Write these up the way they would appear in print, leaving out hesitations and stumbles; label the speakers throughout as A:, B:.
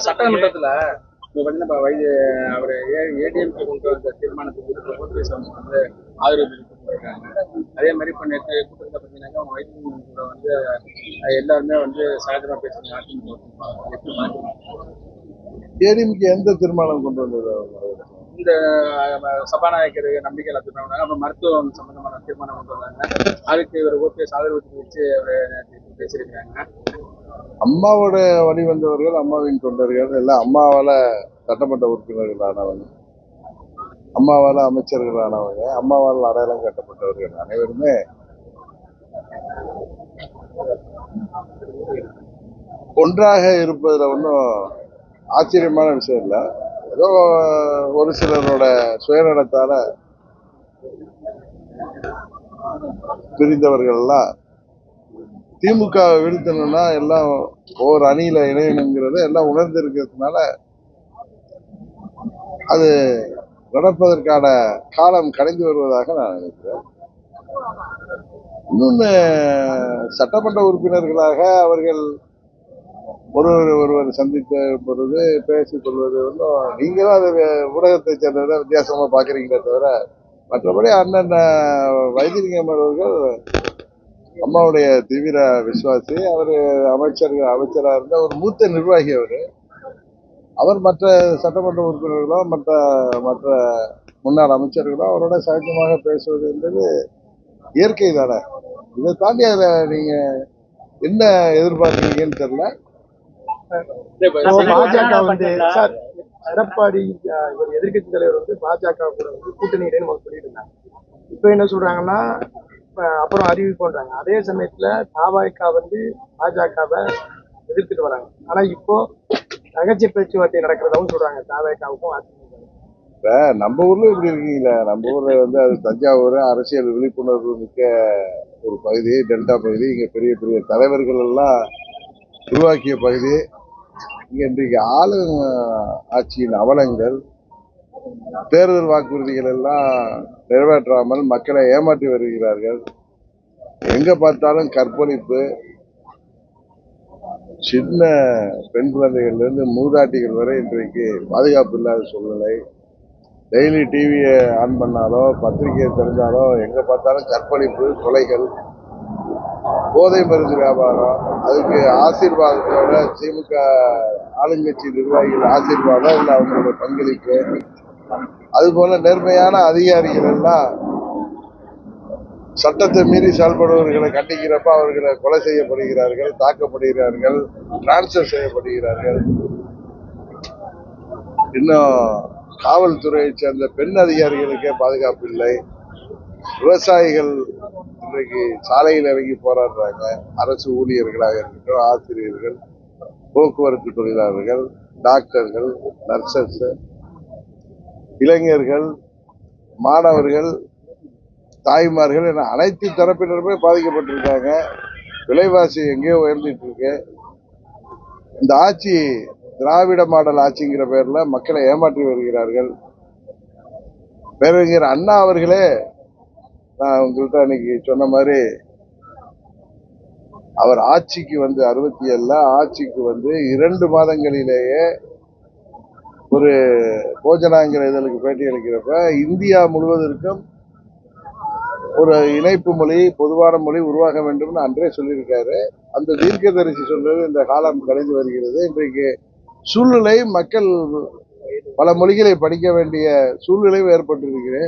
A: சட்டமன்றத்துல அவர் ஏடிஎம்கே கொண்டு வந்த தீர்மானத்துக்கு ஓபிஎஸ் வந்து ஆதரவு இருக்காங்க. அதே மாதிரி இப்ப நேற்று கூட்டத்தில் பார்த்தீங்கன்னா வைத்தியம் கூட வந்து எல்லாருமே வந்து சாதகமா பேசுறாங்க.
B: ஏடிஎம்கே எந்த தீர்மானம் கொண்டு வந்தது?
A: இந்த சபாநாயகர் நம்பிக்கை தீர்மானம், அப்புறம் மருத்துவம் சம்பந்தமான தீர்மானம் கொண்டு வந்தாங்க. அதுக்கு ஒரு ஓபிஎஸ் ஆதரவு தெரிவிச்சு அவர் பேசியிருக்கிறாங்க.
B: அம்மாவோட வழி வந்தவர்கள், அம்மாவின் தொண்டர்கள் எல்லாம் அம்மாவால சட்டமன்ற உறுப்பினர்கள் ஆனவங்க, அம்மாவால அமைச்சர்கள் ஆனவங்க, அம்மாவால் அடையாளம் கட்டப்பட்டவர்கள் அனைவருமே ஒன்றாக இருப்பதுல ஒன்றும் ஆச்சரியமான விஷயம் இல்லை. ஏதோ ஒரு சிலரோட சுயநலத்தால பிரிந்தவர்கள் எல்லாம் திமுக வீழ்த்தணும்னா எல்லாம் ஒவ்வொரு அணியில இணையணுங்கிறத எல்லாம் உணர்ந்து இருக்கிறதுனால அது நடப்பதற்கான காலம் கடந்து வருவதாக நான் நினைக்கிறேன். இன்னொன்னு, சட்டமன்ற உறுப்பினர்களாக அவர்கள் ஒருவர் சந்தித்த பொழுது பேசிக் கொள்வது ஒன்றும் நீங்க தான் அது ஊடகத்தை சேர்ந்ததை வித்தியாசமா பாக்குறீங்களே தவிர, மற்றபடி அண்ணன் வைத்திலிங்கம் அவர்கள் அம்மாவுடைய தீவிர விசுவாசி. அவர் அமைச்சரா இருந்த ஒரு மூத்த நிர்வாகி. அவர் மற்ற சட்டமன்ற உறுப்பினர்களோ மற்ற முன்னாள் அமைச்சர்களோ அவரோட சகஜமாக பேசுவது என்பது இயற்கை தானே. இதை தாண்டி அதுல நீங்க என்ன எதிர்பார்க்கிறீங்கன்னு தெரியல.
C: பாஜக வந்து சார் எடப்பாடி இவர் எதிர்கட்சி தலைவர் வந்து பாஜக கூட வந்து கூட்டணி இடைன்னு சொல்லிட்டு இருந்தாங்க. இப்ப என்ன சொல்றாங்கன்னா அப்புறம் அறிவிப்பு பண்றாங்க. அதே சமயத்துல தாவாய்க்கா வந்து பாஜகவை எதிர்த்துட்டு வராங்க. ஆனா இப்போ ரகசிய பேச்சுவார்த்தை நடக்கிறதாவும் சொல்றாங்க தாவாய்க்காவுக்கும் அதிமுக.
B: இப்ப நம்ம ஊர்ல இப்படி இருக்கீங்களா? நம்ம ஊர்ல வந்து அது தஞ்சாவூர் அரசியல் விழிப்புணர்வு மிக்க ஒரு பகுதி, டெல்டா பகுதி. இங்க பெரிய பெரிய தலைவர்கள் எல்லாம் உருவாக்கிய பகுதி. இங்க இன்றைக்கு ஆளும் ஆட்சியின் அவலங்கள், தேர்தல் வாக்குறுதிகள் எல்லாம் நிறைவேற்றாமல் மக்களை ஏமாற்றி வருகிறார்கள். எங்க பார்த்தாலும் கற்பழிப்பு, சின்ன பெண் குழந்தைகள்ல இருந்து மூதாட்டிகள் வரை இன்றைக்கு பாதுகாப்பு இல்லாத சூழ்நிலை. டெய்லி டிவியை ஆன் பண்ணாலோ பத்திரிகையை திறந்தாலோ எங்க பார்த்தாலும் கற்பழிப்பு, கொலைகள், போதை மருந்து வியாபாரம். அதுக்கு ஆசீர்வாதத்தோட திமுக ஆளுங்கட்சி நிர்வாகிகள் ஆசீர்வாதம் இல்லை அவங்களோட பங்களிப்பு. அதுபோல நேர்மையான அதிகாரிகள் எல்லாம் சட்டத்தை மீறி செயல்படுவர்களை கண்டிக்கிறப்ப அவர்களை கொலை செய்யப்படுகிறார்கள், தாக்கப்படுகிறார்கள், டிரான்ஸ்பர் செய்யப்படுகிறார்கள். இன்னும் காவல்துறையை சேர்ந்த பெண் அதிகாரிகளுக்கே பாதுகாப்பு இல்லை. விவசாயிகள் இன்றைக்கு சாலையில் இறங்கி போராடுறாங்க. அரசு ஊழியர்களாக இருக்கட்டும், ஆசிரியர்கள், போக்குவரத்து தொழிலாளர்கள், டாக்டர்கள், நர்சஸ், இளைஞர்கள், மாணவர்கள், தாய்மார்கள் என அனைத்து தரப்பினருமே பாதிக்கப்பட்டிருக்காங்க. விலைவாசி எங்கேயோ உயர்ந்துட்டு இருக்கு. இந்த ஆட்சி திராவிட மாடல் ஆட்சிங்கிற பேர்ல மக்களை ஏமாற்றி வருகிறார்கள். பேரறிஞர் அண்ணா அவர்களே, நான் உங்கள்கிட்ட அன்னைக்கு சொன்ன மாதிரி, அவர் ஆட்சிக்கு வந்து 67 ஆட்சிக்கு வந்து 2 மாதங்களிலேயே ஒரு போஜனாங்கிற இதழுக்கு பேட்டி அளிக்கிறப்ப இந்தியா முழுவதற்கும் ஒரு இணைப்பு மொழி, பொதுவான மொழி உருவாக வேண்டும் அன்றே சொல்லியிருக்காரு. அந்த தீர்க்கதரிசி சொல்றது இந்த காலம் கழிந்து வருகிறது. இன்றைக்கு சூழ்நிலை, மக்கள் பல மொழிகளை படிக்க வேண்டிய சூழ்நிலை ஏற்பட்டிருக்கிறது.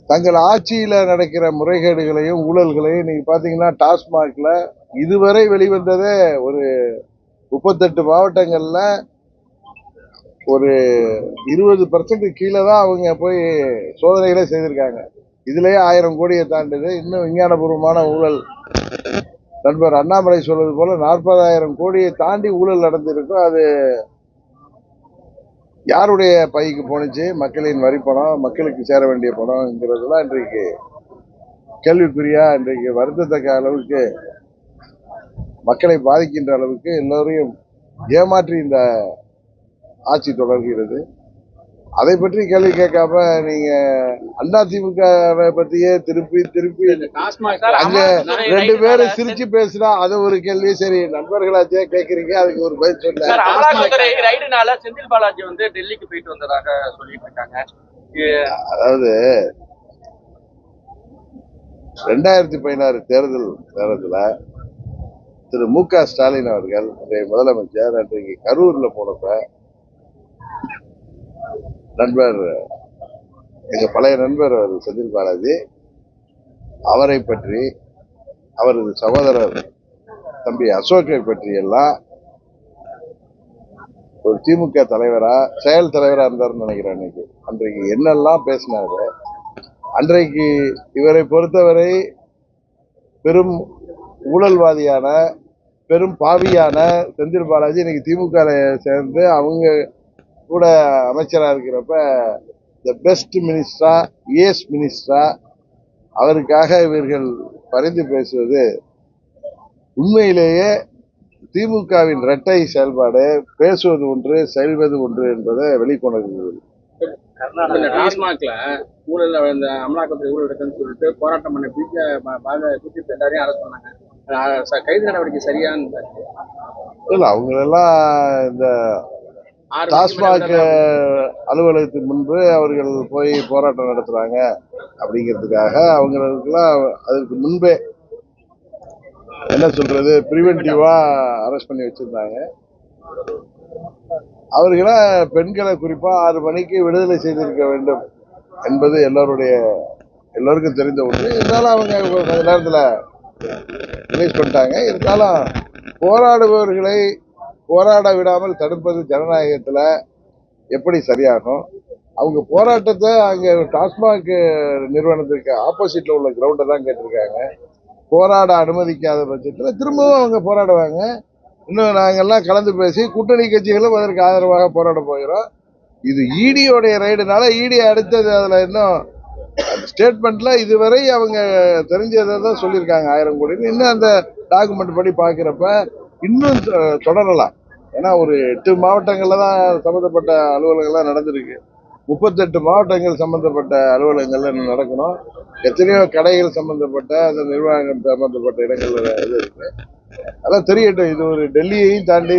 B: தங்கள் ஆட்சியில நடக்கிற முறைகேடுகளையும் ஊழல்களையும் நீங்க பாத்தீங்கன்னா, டாஸ்மாக்ல இதுவரை வெளிவந்ததே ஒரு 38 மாவட்டங்கள்ல ஒரு 20% கீழே தான் அவங்க போய் சோதனைகளே செய்திருக்காங்க. இதுலயே 1000 கோடியை தாண்டுது. இன்னும் விஞ்ஞானபூர்வமான ஊழல் நண்பர் அண்ணாமலை சொல்வது போல 40,000 கோடியை தாண்டி ஊழல் நடந்திருக்கும். அது யாருடைய பைக்கு போனுச்சு? மக்களின் வரி பணம், மக்களுக்கு சேர வேண்டிய பணம்ங்கிறதுலாம் இன்றைக்கு கேள்விக்குறியா, இன்றைக்கு வருத்தத்தக்க அளவுக்கு மக்களை பாதிக்கின்ற அளவுக்கு எல்லோரையும் ஏமாற்றி இந்த ஆட்சி தொடர்கிறது. அதை பற்றி கேள்வி கேட்காம நீங்க அதிமுகவை பத்தியே திருப்பி திருப்பி
A: இந்த டாஸ்மாக்
B: அங்க ரெண்டு பேரும் சிரிச்சு பேசினா அது ஒரு கேள்வி. சரி, நண்பர்களாச்சே கேக்குறீங்க, அதுக்கு ஒரு பதில் சொல்ல.
D: சார், அமலாக்கத்துறை ரைடுனால செந்தில் பாலாஜி வந்து டெல்லிக்கு போயிட்டு வந்ததாக சொல்லிட்டு இருக்காங்க.
B: அதாவது 2016 தேர்தல் நேரத்துல திரு மு.க. ஸ்டாலின் அவர்கள் முதலமைச்சர் அன்றைக்கு கரூர்ல போனப்ப நண்பர், எங்க பழைய நண்பர் அவர் செந்தில் பாலாஜி, அவரை பற்றி, அவரது சகோதரர் தம்பி அசோக்கை பற்றி எல்லாம் ஒரு திமுக தலைவரா, செயல் தலைவரா இருந்தாருன்னு நினைக்கிறேன். அன்றைக்கு என்னெல்லாம் பேசினாரு. அன்றைக்கு இவரை பொறுத்தவரை பெரும் ஊழல்வாதியான, பெரும் பாவியான செந்தில் பாலாஜி இன்னைக்கு திமுக சேர்ந்து அவங்க கூட அமைச்சரா இருக்கிறப்ப த பெஸ்ட் மினிஸ்டரா, ஏஸ் மினிஸ்டரா, அவருக்காக இவர்கள் பரிந்து பேசுவது உண்மையிலேயே திமுகவின் இரட்டை செயல்பாடு. பேசுவது ஒன்று, செயல்வது ஒன்று என்பதை வெளிக்கொணர்கிறது.
A: இந்த டாஸ்மாக்ல ஊழல், இந்த அமலாக்கத்துறை ஊழல் இருக்குன்னு சொல்லிட்டு போராட்டம் பண்ண பிஜேபி எல்லாரையும் அரசு பண்ணாங்க. கைது நடவடிக்கை சரியான்னு
B: இல்ல, அவங்களெல்லாம் இந்த டாஸ்மாக் அலுவலகத்துக்கு முன்பு அவர்கள் போய் போராட்டம் நடத்துறாங்க அப்படிங்கிறதுக்காக அவங்களுக்கெல்லாம் அதற்கு முன்பே என்ன சொல்றது, பிரிவென்டிவா அரெஸ்ட் பண்ணி வச்சிருந்தாங்க. அவர்களை, பெண்களை குறிப்பா 6 மணிக்கு விடுதலை செய்திருக்க வேண்டும் என்பது எல்லோருக்கும் தெரிந்த ஒன்று. இருந்தாலும் அவங்க கொஞ்ச நேரத்தில் ரிலீஸ் பண்ணிட்டாங்க. இருந்தாலும் போராடுபவர்களை போராட விடாமல் தடுப்பது ஜனநாயகத்துல எப்படி சரியாகும்? அவங்க போராட்டத்தை அங்க டாஸ்மாக் நிறுவனத்துக்கு ஆப்போசிட்ல உள்ள கிரவுண்டை தான் கேட்டிருக்காங்க. போராட அனுமதிக்காத பட்சத்துல திரும்பவும் அவங்க போராடுவாங்க. இன்னும் நாங்கெல்லாம் கலந்து பேசி கூட்டணி கட்சிகளும் அதற்கு ஆதரவாக போராட போகிறோம். இது ஈடியோடைய ரைடுனால ஈடி அடுத்தது அதுல இன்னும் ஸ்டேட்மெண்ட்ல இதுவரை அவங்க தெரிஞ்சதை தான் சொல்லியிருக்காங்க 1000 கோடி. இன்னும் அந்த டாக்குமெண்ட் படி பாக்குறப்ப இன்னும் தொடரலாம். ஏன்னா ஒரு 8 மாவட்டங்கள்ல தான் சம்பந்தப்பட்ட அலுவலகங்கள்லாம் நடந்திருக்கு. 38 மாவட்டங்கள் சம்பந்தப்பட்ட அலுவலகங்கள்ல நடக்கணும். எத்தனையோ கடைகள் சம்பந்தப்பட்ட, அந்த நிர்வாகம் சம்பந்தப்பட்ட இடங்கள்ல இது இருக்கு. அதான் தெரியட்டும். இது ஒரு டெல்லியையும் தாண்டி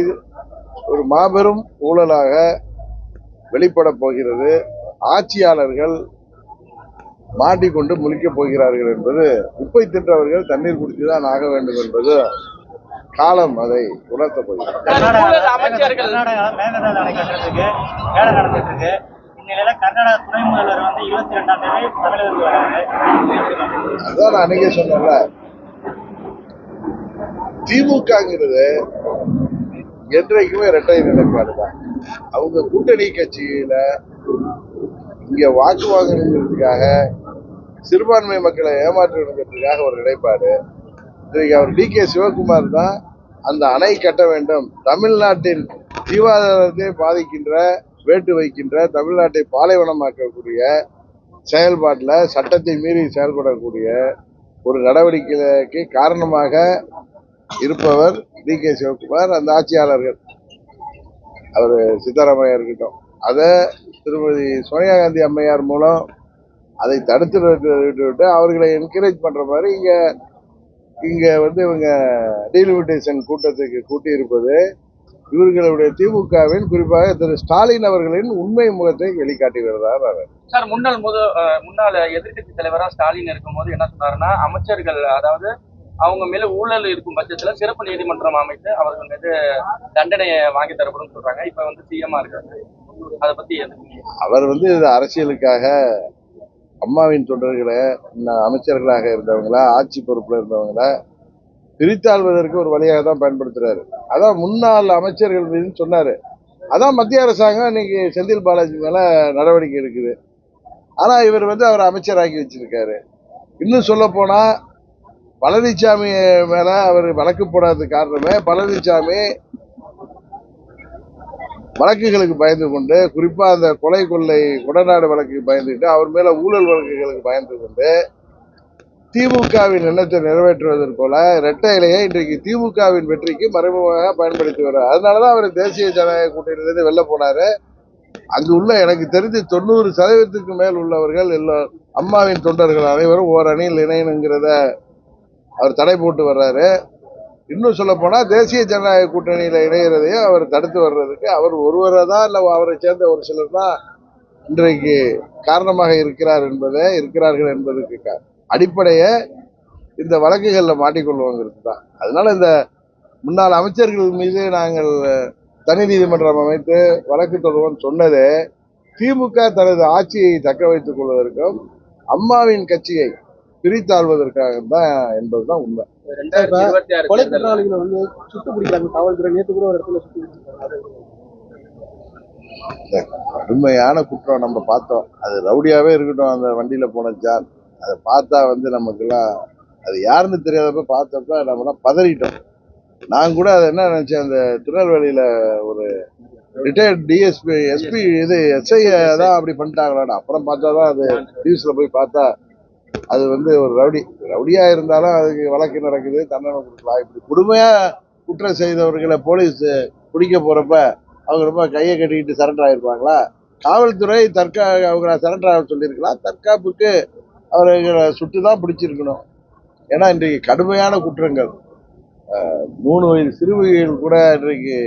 B: ஒரு மாபெரும் ஊழலாக வெளிப்பட போகிறது. ஆட்சியாளர்கள் மாட்டிக்கொண்டு முழிக்க போகிறார்கள் என்பது, குப்பை தின்றவர்கள் தண்ணீர் குடித்துதான் ஆக வேண்டும் என்பது காலம் அதை உணர்த்த போகிறது. அதான் நான் அன்னைக்கே சொன்னேன்ல, திமுகங்கிறது என்றைக்குமே இரட்டை நிலைப்பாடு தான். அவங்க கூட்டணி கட்சியில இங்க வாக்கு வாங்கணுங்கிறதுக்காக, சிறுபான்மை மக்களை ஏமாற்றணுங்கிறதுக்காக ஒரு நிலைப்பாடு. இன்றைக்கு அவர் டி.கே. சிவகுமார் தான் அந்த அணை கட்ட வேண்டும், தமிழ்நாட்டின் ஜீவாதாரத்தை பாதிக்கின்ற, வேட்டு வைக்கின்ற, தமிழ்நாட்டை பாலைவனமாக்கக்கூடிய செயல்பாட்டில் சட்டத்தை மீறி செயல்படக்கூடிய ஒரு நடவடிக்கைக்கு காரணமாக இருப்பவர் டி.கே. சிவகுமார். அந்த ஆட்சியாளர்கள், அவர் சித்தராமையா இருக்கட்டும், அதை திருமதி சோனியா காந்தி அம்மையார் மூலம் அதை தடுத்து விட்டு அவர்களை என்கரேஜ் பண்ற மாதிரி இங்க இவங்க டீலிமிட்டேஷன் கூட்டத்துக்கு கூட்டி இருப்பது இவர்களுடைய திமுகவின், குறிப்பாக திரு ஸ்டாலின் அவர்களின் உண்மை முகத்தை வெளிக்காட்டி வருகிறார்.
D: சார், முன்னாள் எதிர்கட்சி தலைவரா ஸ்டாலின் இருக்கும்போது என்ன சொன்னாருன்னா, அமைச்சர்கள், அதாவது அவங்க மேல ஊழல் இருக்கும் பட்சத்துல சிறப்பு நீதிமன்றம் அமைத்து அவர்கள் மீது தண்டனையை வாங்கி தரப்படும் சொல்றாங்க. இப்ப சிஎம்மா இருக்காங்க, அதை பத்தி
B: அவர் இது அரசியலுக்காக அம்மாவின் தொண்டர்களை, அமைச்சர்களாக இருந்தவங்கள, ஆட்சி பொறுப்புல இருந்தவங்கள பிரித்தாள்வதற்கு ஒரு வழியாக தான் பயன்படுத்துறாரு. அதான் முன்னாள் அமைச்சர்கள் மீது சொன்னாரு. அதான் மத்திய அரசாங்கம் இன்னைக்கு செந்தில் பாலாஜி மேல நடவடிக்கை எடுக்குது. ஆனா இவர் அவர் அமைச்சராக்கி வச்சிருக்காரு. இன்னும் சொல்ல போனா பழனிசாமி மேல அவர் வழக்கு போடாத காரணமே, பழனிசாமி வழக்குகளுக்கு பயந்து கொண்டு, குறிப்பா அந்த கொலை கொள்ளை கொடநாடு வழக்குக்கு பயந்துட்டு, அவர் மேல ஊழல் வழக்குகளுக்கு பயந்து கொண்டு திமுகவின் எண்ணத்தை நிறைவேற்றுவதற்கோல இரட்டை இலையை இன்றைக்கு திமுகவின் வெற்றிக்கு மறைமுகமாக பயன்படுத்தி வர்றார். அதனாலதான் அவர் தேசிய ஜனநாயக கூட்டணியிலிருந்து வெளில போனாரு. அங்கு உள்ள எனக்கு தெரிஞ்சு 90% மேல் உள்ளவர்கள் எல்லாம் அம்மாவின் தொண்டர்கள் அனைவரும் ஓர் அணியில் இணையணுங்கிறத அவர் தடை போட்டு வர்றாரு. இன்னும் சொல்ல போனா தேசிய ஜனநாயக கூட்டணியில இணைகிறதையும் அவர் தடுத்து வர்றதுக்கு அவர் ஒருவரை தான் இல்ல அவரை சேர்ந்த ஒரு சிலர் தான் இன்றைக்கு காரணமாக இருக்கிறார்கள் என்பதற்கு அடிப்படையை இந்த வழக்குகள்ல மாட்டிக்கொள்வோங்கிறது தான். அதனால இந்த முன்னாள் அமைச்சர்கள் மீது நாங்கள் தனி நீதிமன்றம் அமைத்து வழக்கு தொடர்வோம் சொன்னது திமுக தனது ஆட்சியை தக்க வைத்துக் கொள்வதற்கும் அம்மாவின் கட்சியை பிரித்தாள்வதற்காக தான் என்பதுதான் உண்மை.
A: 2026
C: கொலை குற்றவாளிகளை வந்து சுட்டு பிடிக்கிறாங்க காவல்துறை. நேற்று கூட ஒரு இடத்துல சுட்டு பிடிச்சிருக்காங்க.
B: கடுமையான குற்றம் நம்ம பார்த்தோம். அது ரவுடியாவே இருக்கட்டும், அந்த வண்டியில போன ஜான் அதை பார்த்தா நமக்கெல்லாம் அது யாருன்னு தெரியாதப்ப பார்த்தப்ப நம்மலாம் பதறிட்டோம். நான் கூட அதை என்ன நினைச்சேன், அந்த திருநெல்வேலியில ஒரு ரிட்டையர்ட் டிஎஸ்பி எஸ்பி எஸ்ஐ தான் அப்படி பண்ணிட்டாங்களான்னு. அப்புறம் பார்த்தா தான் அது நியூஸ்ல போய் பார்த்தா அது ஒரு ரவுடியா இருந்தாலும் அதுக்கு வழக்கு நடக்குது, தண்டனை கொடுக்கலாம். இப்படி கொடுமையா குற்றம் செய்தவர்களை போலீஸ் பிடிக்க போறப்ப அவங்க ரொம்ப கையை கட்டிக்கிட்டு சரண்டர் ஆயிருப்பாங்களா? காவல்துறை அவங்கள சரண்டர் ஆக சொல்லியிருக்கலாம். தற்காப்புக்கு அவர்களை சுட்டு தான் பிடிச்சிருக்கணும். ஏன்னா இன்றைக்கு கடுமையான குற்றங்கள், 3 வயது சிறுமிகள் கூட இன்றைக்கு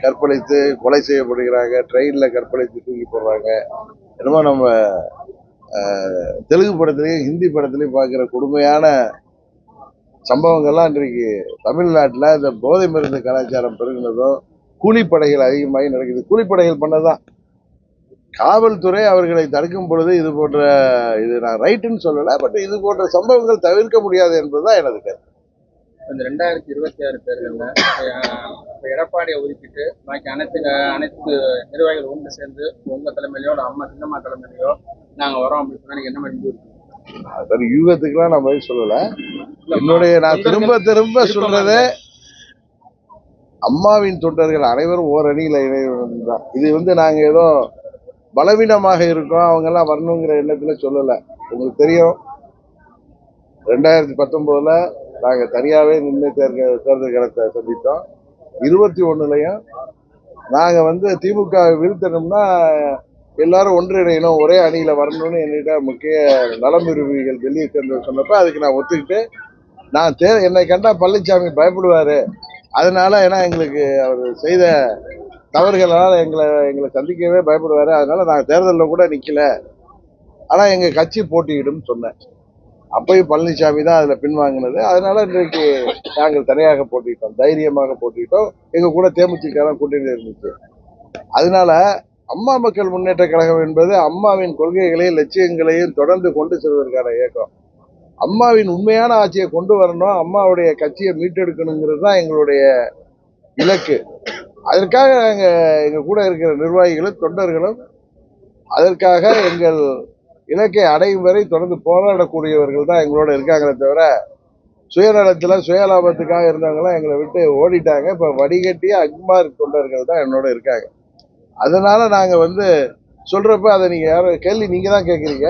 B: கற்பழித்து கொலை செய்யப்படுகிறாங்க, ட்ரெயின்ல கற்பழித்து தூக்கி போடுறாங்க. என்னமோ நம்ம தெலுங்கு படத்திலையும் ஹிந்தி படத்திலையும் பார்க்குற கொடுமையான சம்பவங்கள்லாம் இன்றைக்கு தமிழ்நாட்டில் இந்த போதை மருந்து கலாச்சாரம் பெருகினதும் கூலிப்படைகள் அதிகமாகி நடக்குது. கூலிப்படைகள் பண்ணதான் காவல்துறை அவர்களை தடுக்கும் பொழுது இது போன்ற நான் ரைட்டுன்னு சொல்லலை, பட் இது போன்ற சம்பவங்கள் தவிர்க்க முடியாது என்பதுதான் எனது கருத்து.
A: இந்த 2026 தேர்தலில் எடப்பாடியை ஒதுக்கிட்டு பாக்கி அனைத்து நிர்வாகிகள் ஒன்று சேர்ந்து உங்க தலைமையிலையோ அம்மா சின்னம்மா தலைமையிலையோ நாங்க வரோம் அப்படின்னு சொன்னா நீங்க என்ன மாதிரி
B: யூகத்துக்குலாம் நான் பதில் சொல்லல. நான் திரும்ப சொல்றது அம்மாவின் தொண்டர்கள் அனைவரும் ஓர் அணியில இணையணும் தான். இது நாங்க ஏதோ பலவீனமாக இருக்கோம் அவங்க எல்லாம் வரணுங்கிற எண்ணத்துல சொல்லல. உங்களுக்கு தெரியும் 2019 நாங்க தனியாவே நின்று தேர்தல் களத்தை சந்தித்தோம். 21 நாங்க திமுக வீழ்த்தணும்னா எல்லாரும் ஒன்றிணையணும், ஒரே அணியில வரணும்னு என்கிட்ட முக்கிய நலம் விரும்பிகள் டெல்லியை சேர்ந்து சொன்னப்ப அதுக்கு நான் ஒத்துக்கிட்டு என்னை கண்டா பழனிசாமி பயப்படுவாரு, அதனால ஏன்னா எங்களுக்கு அவர் செய்த தவறுகளால எங்களை சந்திக்கவே பயப்படுவாரு, அதனால நாங்கள் தேர்தலில் கூட நிக்கல, ஆனா எங்க கட்சி போட்டியிடும் சொன்னேன். அப்பயும் பழனிசாமி தான் அதுல பின்வாங்கினது. அதனால இன்றைக்கு நாங்கள் தனியாக போட்டிட்டோம், தைரியமாக போட்டிட்டோம். எங்க கூட தேமுதிக தான் கூட்டணி இருந்துச்சு. அதனால அம்மா மக்கள் முன்னேற்ற கழகம் என்பது அம்மாவின் கொள்கைகளையும் லட்சியங்களையும் தொடர்ந்து கொண்டு செல்வதற்கான இயக்கம். அம்மாவின் உண்மையான ஆட்சியை கொண்டு வரணும், அம்மாவுடைய கட்சியை மீட்டெடுக்கணுங்கிறது தான் எங்களுடைய இலக்கு. அதற்காக எங்க கூட இருக்கிற நிர்வாகிகளும் தொண்டர்களும் அதற்காக எங்கள் இலக்கை அடையும் வரை தொடர்ந்து போராடக்கூடியவர்கள் தான் எங்களோட இருக்காங்களே தவிர சுயநலத்துல சுயலாபத்துக்காக இருந்தவங்களாம் எங்களை விட்டு ஓடிட்டாங்க. இப்ப வடிகட்டிய அக்மார் தொண்டர்கள் தான் என்னோட இருக்காங்க. அதனால நாங்க சொல்றப்ப அதை நீங்க யாரும் கேள்வி நீங்க தான் கேட்குறீங்க.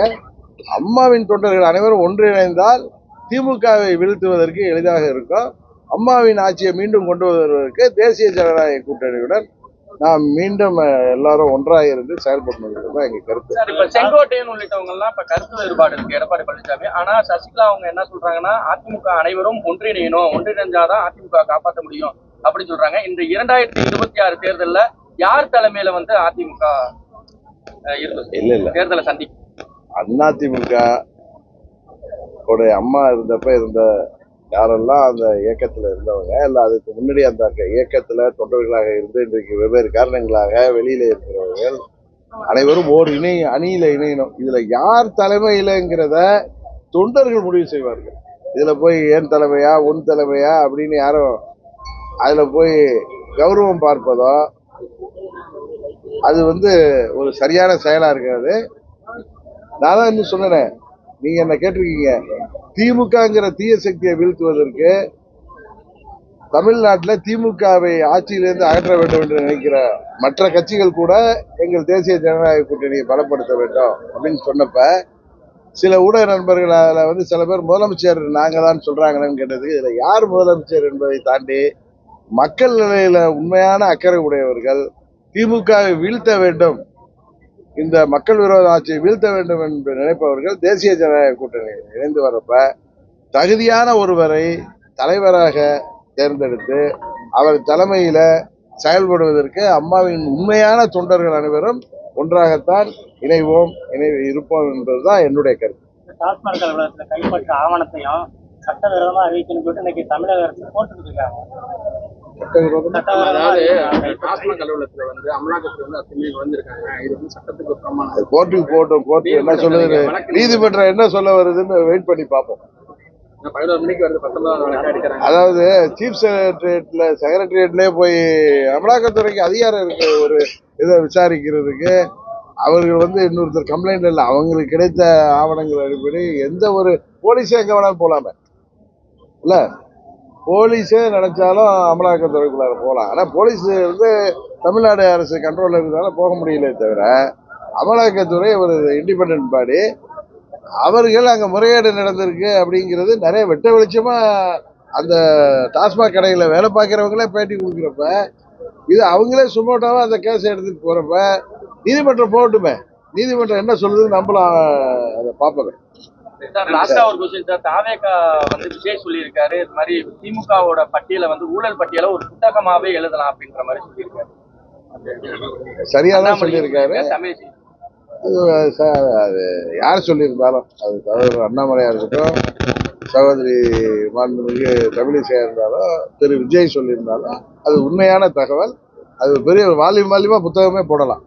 B: அம்மாவின் தொண்டர்கள் அனைவரும் ஒன்றிணைந்தால் திமுகவை வீழ்த்துவதற்கு எளிதாக இருக்கும். அம்மாவின் ஆட்சியை மீண்டும் கொண்டு வருவதற்கு தேசிய ஜனநாயக கூட்டணியுடன் நாம் மீண்டும் எல்லாரும் ஒன்றாக இருந்து செயல்படணும் தான் எங்க கருத்து.
D: இப்ப செங்கோட்டையன் உள்ளிட்டவங்க எல்லாம் இப்ப கருத்து வேறுபாடு இருக்கு எடப்பாடி பழனிசாமி. ஆனா சசிகலா அவங்க என்ன சொல்றாங்கன்னா அதிமுக அனைவரும் ஒன்றிணையணும், ஒன்றிணைஞ்சாதான் அதிமுக காப்பாற்ற முடியும் அப்படின்னு சொல்றாங்க. இந்த 2026 தேர்தல்ல யார் தலைமையில அதிமுக தேர்தலை சந்திக்கும்?
B: அதிமுக அம்மா இருந்த யாரெல்லாம் அந்த இயக்கத்துல இருந்தவங்க இல்ல அதுக்கு முன்னாடி அந்த இயக்கத்துல தொண்டர்களாக இருந்து இன்றைக்கு வெவ்வேறு காரணங்களாக வெளியில இருக்கிறவர்கள் அனைவரும் ஓர் அணியில இணையணும். இதுல யார் தலைமையிலங்கிறத தொண்டர்கள் முடிவு செய்வார்கள். இதுல போய் ஏன் தலைமையா உன் தலைமையா அப்படின்னு யாரும் அதுல போய் கௌரவம் பார்ப்பதோ அது ஒரு சரியான செயலா இருக்காது. நான் தான் இன்னும் சொன்னேன், நீங்க என்ன கேட்டிருக்கீங்க, திமுகங்கிற தீய சக்தியை வீழ்த்துவதற்கு தமிழ்நாட்டில் திமுகவை ஆட்சியிலிருந்து அகற்ற வேண்டும் என்று நினைக்கிற மற்ற கட்சிகள் கூட எங்கள் தேசிய ஜனநாயக கூட்டணியை பலப்படுத்த வேண்டும் அப்படின்னு சொன்னப்ப சில ஊடக நண்பர்கள் அதில் சில பேர் முதலமைச்சர் நாங்க தான் சொல்றாங்களேன்னு கேட்டதுக்கு இதுல யார் முதலமைச்சர் என்பதை தாண்டி மக்கள் நிலையில உண்மையான அக்கறை உடையவர்கள் திமுகவை வீழ்த்த வேண்டும், இந்த மக்கள் விரோத ஆட்சியை வீழ்த்த வேண்டும் என்று நினைப்பவர்கள் தேசிய ஜனநாயக கூட்டணியில் இணைந்து வரப்ப தகுதியான ஒருவரை தலைவராக தேர்ந்தெடுத்து அவர் தலைமையில செயல்படுவதற்கு அம்மாவின் உண்மையான தொண்டர்கள் அனைவரும் ஒன்றாகத்தான் இருப்போம் என்பதுதான் என்னுடைய கருத்து.
E: டாஸ்மாக் அலுவலகத்தில் கைப்பற்ற ஆவணத்தையும் சட்டவிரோதமா அறிவிக்கணும்னு சொல்லிட்டு இன்னைக்கு தமிழக அரசு போட்டுட்டு இருக்காங்க.
A: அதாவது டாஸ்மாக் அலுவலகத்துல வந்து அமலாக்கத்துல வந்து அத்தனை வந்திருக்காங்க. இது வந்து சட்டத்துக்கு பிரமாணம்.
B: கோர்ட்டுக்கு போட்டோம், கோர்ட்டு என்ன சொல்லுது, நீதிமன்றம் என்ன சொல்ல வருதுன்னு வெயிட் பண்ணி பார்ப்போம்.
A: 11 மணிக்கு வருது, 19 வழக்கு எடுக்கிறாங்க.
B: அதாவது சீஃப் செக்ரட்டரியேட்லயே போய் அமலாக்கத்துறைக்கு அதிகாரம் இருக்கு ஒரு இதை விசாரிக்கிறதுக்கு. அவர்கள் வந்து இன்னொருத்தர் கம்ப்ளைண்ட் இல்லை, அவங்களுக்கு கிடைத்த ஆவணங்கள் அடிப்படை எந்த ஒரு போலீஸே எங்க வேணாலும் போலாமே இல்ல, போலீஸே நினைச்சாலும் அமலாக்கத்துறைக்குள்ளார போகலாம். ஆனா போலீஸ் வந்து தமிழ்நாடு அரசு கண்ட்ரோல்ல இருக்கிறதால போக முடியல தவிர அமலாக்கத்துறை ஒரு இண்டிபெண்டன்ட் பாடி. அவர்கள் அங்க முறைகேடு நடந்திருக்கு அப்படிங்கிறது நிறைய வெட்ட வெளிச்சமா அந்த டாஸ்மாக் கடையில வேலை பார்க்கிறவங்களே பேட்டி கொடுக்குறப்ப, இது அவங்களே சுமோட்டாவா அந்த கேஸ் எடுத்துட்டு போறப்ப நீதிமன்றம் போகட்டுமே, நீதிமன்றம் என்ன சொல்லுதுன்னு நம்மளும் அதை பார்ப்போம்.
D: சார் லாஸ்டா ஒரு கொஸ்டின் சார், தாவேகா வந்து விஜய் சொல்லியிருக்காரு, இது மாதிரி திமுகவோட பட்டியலை வந்து ஊழல் பட்டியலை ஒரு புத்தகமாவே எழுதலாம் அப்படின்ற மாதிரி சொல்லியிருக்காரு.
B: சரியாதான் சொல்லியிருக்காரு.
D: தமிழ்
B: அது யார் சொல்லியிருந்தாலும் அது சகோதரர் அண்ணாமலையா இருக்கட்டும், சகோதரி மாண்புமிகு தமிழிசையா இருந்தாலும், திரு விஜய் சொல்லியிருந்தாலும் அது உண்மையான தகவல். அது பெரிய வால்யூமா புத்தகமே போடலாம்.